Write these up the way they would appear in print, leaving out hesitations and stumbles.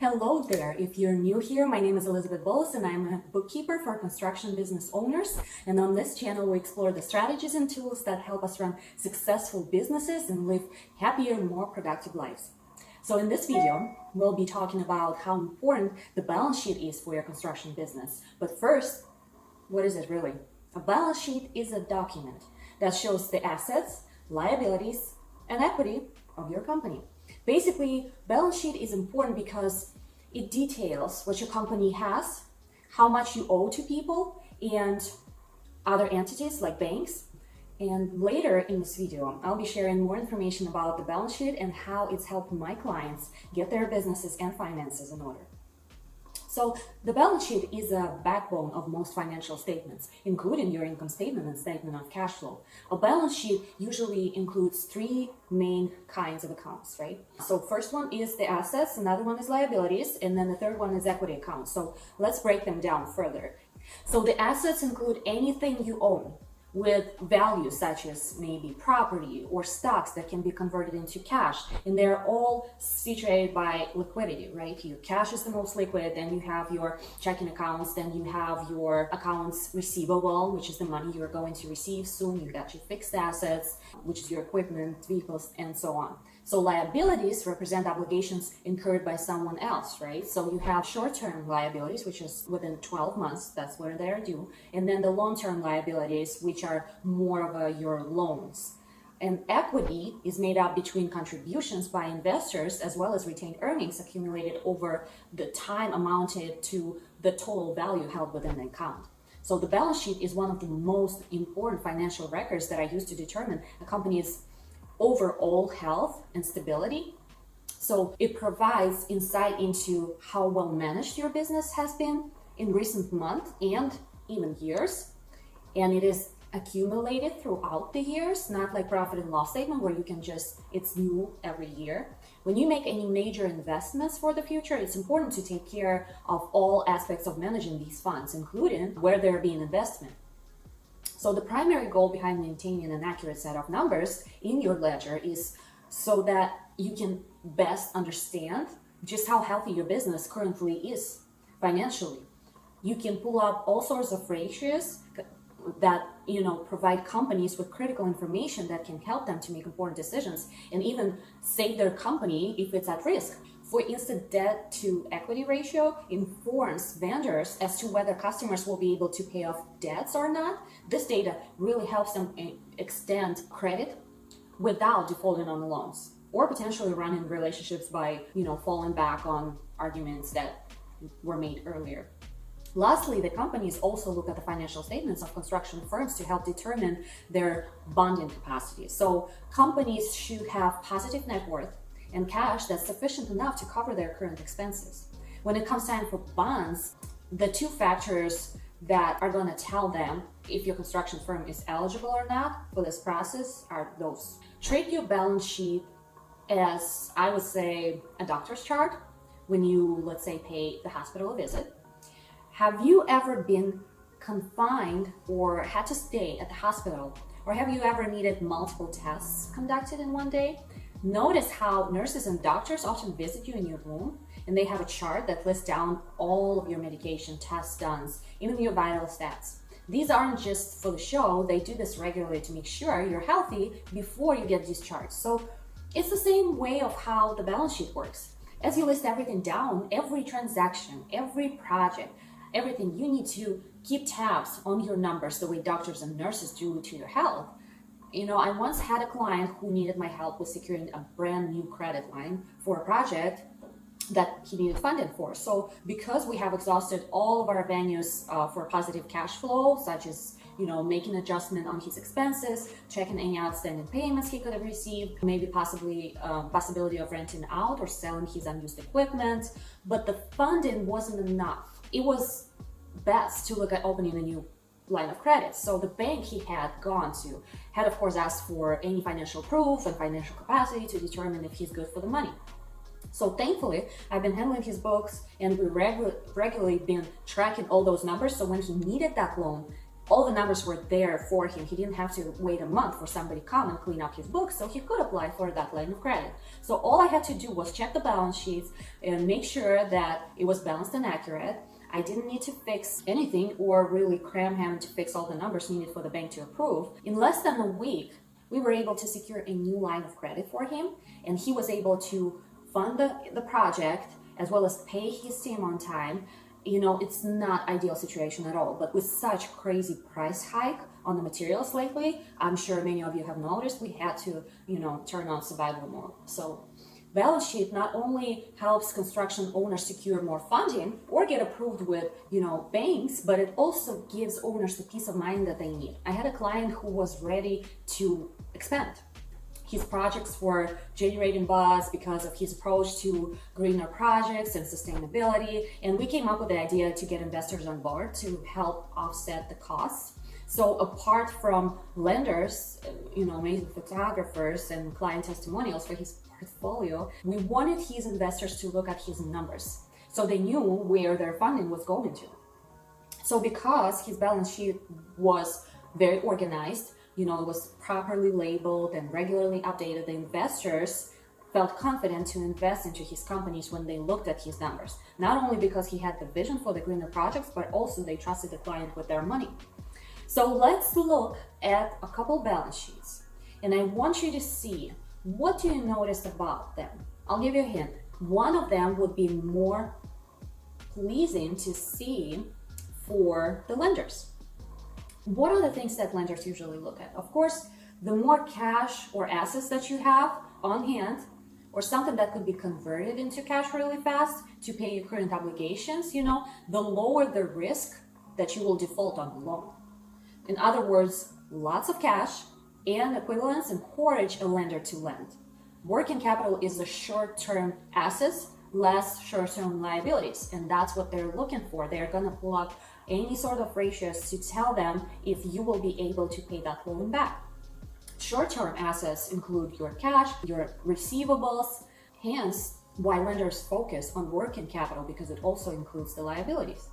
Hello there. If you're new here, my name is Elizaveta Boals and I'm a bookkeeper for construction business owners. And on this channel, we explore the strategies and tools that help us run successful businesses and live happier, more productive lives. So in this video, we'll be talking about how important the balance sheet is for your construction business. But first, what is it really? A balance sheet is a document that shows the assets, liabilities, and equity of your company. Basically, balance sheet is important because it details what your company has, how much you owe to people and other entities like banks. And later in this video, I'll be sharing more information about the balance sheet and how it's helped my clients get their businesses and finances in order. So the balance sheet is a backbone of most financial statements, including your income statement and statement of cash flow. A balance sheet usually includes three main kinds of accounts, right? So first one is the assets, another one is liabilities, and then the third one is equity accounts. So let's break them down further. So the assets include anything you own with values such as maybe property or stocks that can be converted into cash. And they're all situated by liquidity, right? Your cash is the most liquid, then you have your checking accounts, then you have your accounts receivable, which is the money you're going to receive soon. You've got your fixed assets, which is your equipment, vehicles, and so on. So liabilities represent obligations incurred by someone else, right? So you have short-term liabilities, which is within 12 months, that's where they're due. And then the long-term liabilities, which are more of your loans. And equity is made up between contributions by investors as well as retained earnings accumulated over the time amounted to the total value held within the account. So the balance sheet is one of the most important financial records that I use to determine a company's overall health and stability. So it provides insight into how well managed your business has been in recent months and even years. And it is accumulated throughout the years, not like profit and loss statement where you can just, it's new every year. When you make any major investments for the future, it's important to take care of all aspects of managing these funds, including where they're being invested. So the primary goal behind maintaining an accurate set of numbers in your ledger is so that you can best understand just how healthy your business currently is financially. You can pull up all sorts of ratios that provide companies with critical information that can help them to make important decisions and even save their company if it's at risk. For instance, debt to equity ratio informs vendors as to whether customers will be able to pay off debts or not. This data really helps them extend credit without defaulting on the loans or potentially running relationships by, falling back on arguments that were made earlier. Lastly, the companies also look at the financial statements of construction firms to help determine their bonding capacity. So companies should have positive net worth and cash that's sufficient enough to cover their current expenses. When it comes time for bonds, the two factors that are going to tell them if your construction firm is eligible or not for this process are those. Treat your balance sheet as, I would say, a doctor's chart when you, let's say, pay the hospital a visit. Have you ever been confined or had to stay at the hospital? Or have you ever needed multiple tests conducted in one day? Notice how nurses and doctors often visit you in your room and they have a chart that lists down all of your medication, tests done, even your vital stats. These aren't just for the show, they do this regularly to make sure you're healthy before you get these charts. So it's the same way of how the balance sheet works. As you list everything down, every transaction, every project, everything, you need to keep tabs on your numbers the way doctors and nurses do to your health. I once had a client who needed my help with securing a brand new credit line for a project that he needed funding for. So because we have exhausted all of our avenues for positive cash flow, such as making adjustment on his expenses, checking any outstanding payments he could have received, maybe possibility of renting out or selling his unused equipment, but the funding wasn't enough. It was best to look at opening a new line of credit. So the bank he had gone to had, of course, asked for any financial proof and financial capacity to determine if he's good for the money. So thankfully, I've been handling his books and we regularly been tracking all those numbers. So when he needed that loan, all the numbers were there for him. He didn't have to wait a month for somebody to come and clean up his books, so he could apply for that line of credit. So all I had to do was check the balance sheets and make sure that it was balanced and accurate. I didn't need to fix anything or really cram him to fix all the numbers needed for the bank to approve. In less than a week, we were able to secure a new line of credit for him, and he was able to fund the project as well as pay his team on time. You know, it's not ideal situation at all, but with such crazy price hike on the materials lately, I'm sure many of you have noticed we had to, turn on survival mode. So balance sheet not only helps construction owners secure more funding or get approved with, banks, but it also gives owners the peace of mind that they need. I had a client who was ready to expand. His projects were generating buzz because of his approach to greener projects and sustainability. And we came up with the idea to get investors on board to help offset the costs. So apart from lenders, amazing photographers and client testimonials for his portfolio, we wanted his investors to look at his numbers so they knew where their funding was going to. So because his balance sheet was very organized, it was properly labeled and regularly updated, the investors felt confident to invest into his companies when they looked at his numbers. Not only because he had the vision for the greener projects, but also they trusted the client with their money. So let's look at a couple balance sheets. And I want you to see, what do you notice about them? I'll give you a hint. One of them would be more pleasing to see for the lenders. What are the things that lenders usually look at? Of course, the more cash or assets that you have on hand, or something that could be converted into cash really fast to pay your current obligations, the lower the risk that you will default on the loan. In other words, lots of cash and equivalents encourage a lender to lend. Working capital is the short-term assets, less short-term liabilities, and that's what they're looking for. They're going to pull up any sort of ratios to tell them if you will be able to pay that loan back. Short-term assets include your cash, your receivables, hence why lenders focus on working capital, because it also includes the liabilities.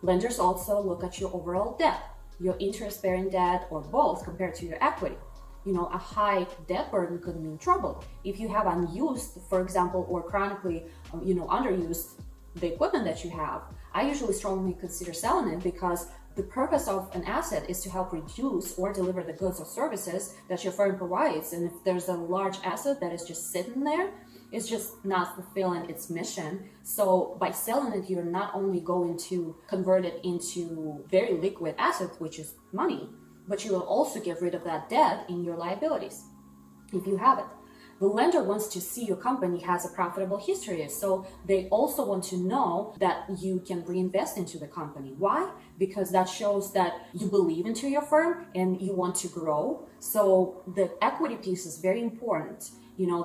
Lenders also look at your overall debt, your interest-bearing debt or both compared to your equity. A high debt burden could mean trouble. If you have unused, for example, or chronically, underused the equipment that you have, I usually strongly consider selling it, because the purpose of an asset is to help reduce or deliver the goods or services that your firm provides. And if there's a large asset that is just sitting there, it's just not fulfilling its mission. So by selling it, you're not only going to convert it into very liquid asset, which is money, but you will also get rid of that debt in your liabilities, if you have it. The lender wants to see your company has a profitable history, so they also want to know that you can reinvest into the company. Why? Because that shows that you believe into your firm and you want to grow. So the equity piece is very important.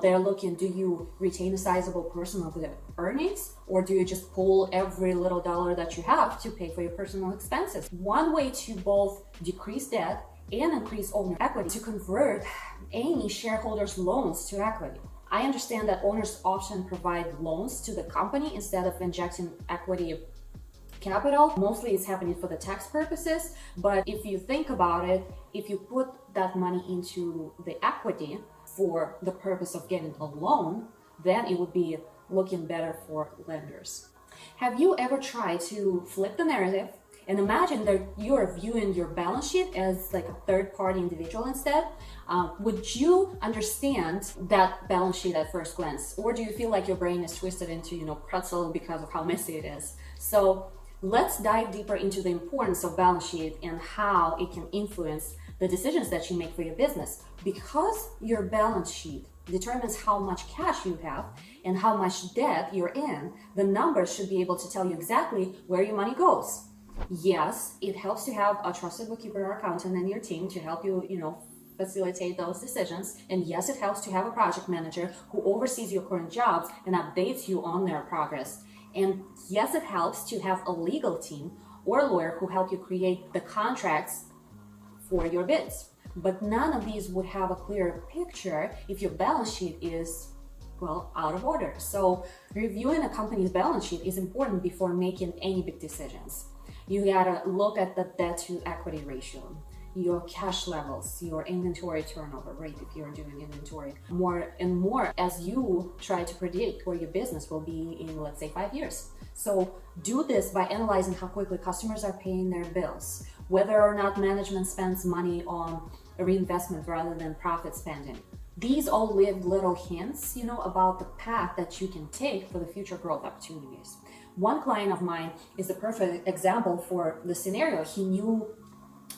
They're looking, do you retain a sizable portion of the earnings, or do you just pull every little dollar that you have to pay for your personal expenses? One way to both decrease debt and increase owner equity to convert any shareholders' loans to equity. I understand that owners often provide loans to the company instead of injecting equity capital. Mostly it's happening for the tax purposes, but if you think about it, if you put that money into the equity for the purpose of getting a loan, then it would be looking better for lenders. Have you ever tried to flip the narrative and imagine that you're viewing your balance sheet as like a third-party individual instead? Would you understand that balance sheet at first glance? Or do you feel like your brain is twisted into, pretzel because of how messy it is? So let's dive deeper into the importance of balance sheet and how it can influence the decisions that you make for your business. Because your balance sheet determines how much cash you have and how much debt you're in, the numbers should be able to tell you exactly where your money goes. Yes, it helps to have a trusted bookkeeper or accountant in your team to help you, facilitate those decisions. And yes, it helps to have a project manager who oversees your current jobs and updates you on their progress. And yes, it helps to have a legal team or a lawyer who help you create the contracts for your bids. But none of these would have a clear picture if your balance sheet is, out of order. So reviewing a company's balance sheet is important before making any big decisions. You gotta look at the debt to equity ratio, your cash levels, your inventory turnover rate if you're doing inventory, more and more as you try to predict where your business will be in, let's say, 5 years. So do this by analyzing how quickly customers are paying their bills, whether or not management spends money on a reinvestment rather than profit spending. These all live little hints, about the path that you can take for the future growth opportunities. One client of mine is the perfect example for the scenario. He knew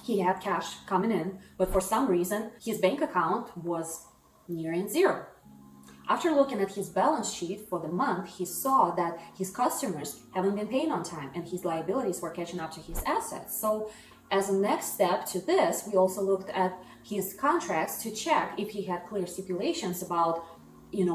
he had cash coming in, but for some reason, his bank account was nearing zero. After looking at his balance sheet for the month, he saw that his customers haven't been paying on time and his liabilities were catching up to his assets. So as a next step to this, we also looked at his contracts to check if he had clear stipulations about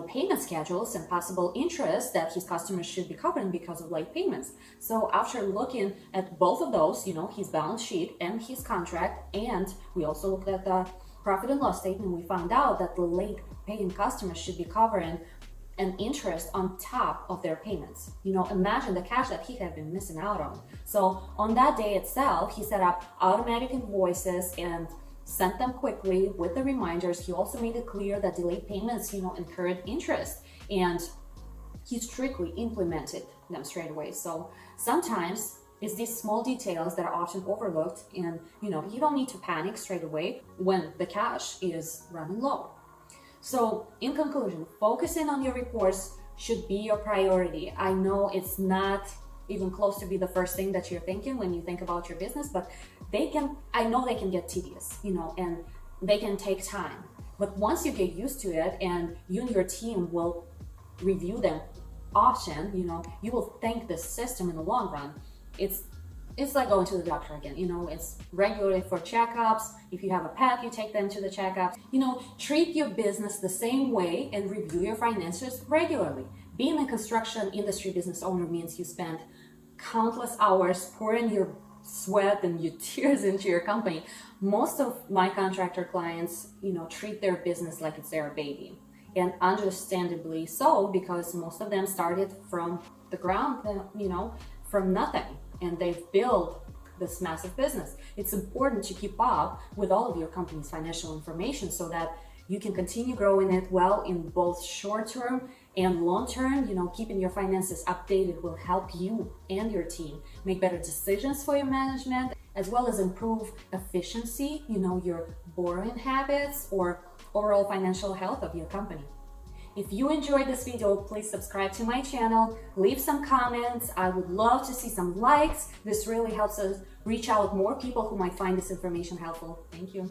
payment schedules and possible interest that his customers should be covering because of late payments. So after looking at both of those, his balance sheet and his contract, and we also looked at the profit and loss statement, we found out that the late paying customers should be covering an interest on top of their payments. Imagine the cash that he had been missing out on. So on that day itself, he set up automatic invoices and sent them quickly with the reminders. He also made it clear that delayed payments, incurred interest, and he strictly implemented them straight away. So sometimes it's these small details that are often overlooked, and you don't need to panic straight away when the cash is running low. So in conclusion, focusing on your reports should be your priority. I know it's not even close to be the first thing that you're thinking when you think about your business, but I know they can get tedious, and they can take time. But once you get used to it and you and your team will review them often, you will thank the system in the long run. It's like going to the doctor again, it's regularly for checkups. If you have a pet, you take them to the checkups. Treat your business the same way and review your finances regularly. Being a construction industry business owner means you spend countless hours pouring your sweat and your tears into your company. Most of my contractor clients, treat their business like it's their baby. And understandably so, because most of them started from the ground, from nothing. And they've built this massive business. It's important to keep up with all of your company's financial information so that you can continue growing it well in both short-term and long-term. Keeping your finances updated will help you and your team make better decisions for your management, as well as improve efficiency, your borrowing habits or overall financial health of your company. If you enjoyed this video, please subscribe to my channel, leave some comments. I would love to see some likes. This really helps us reach out more people who might find this information helpful. Thank you.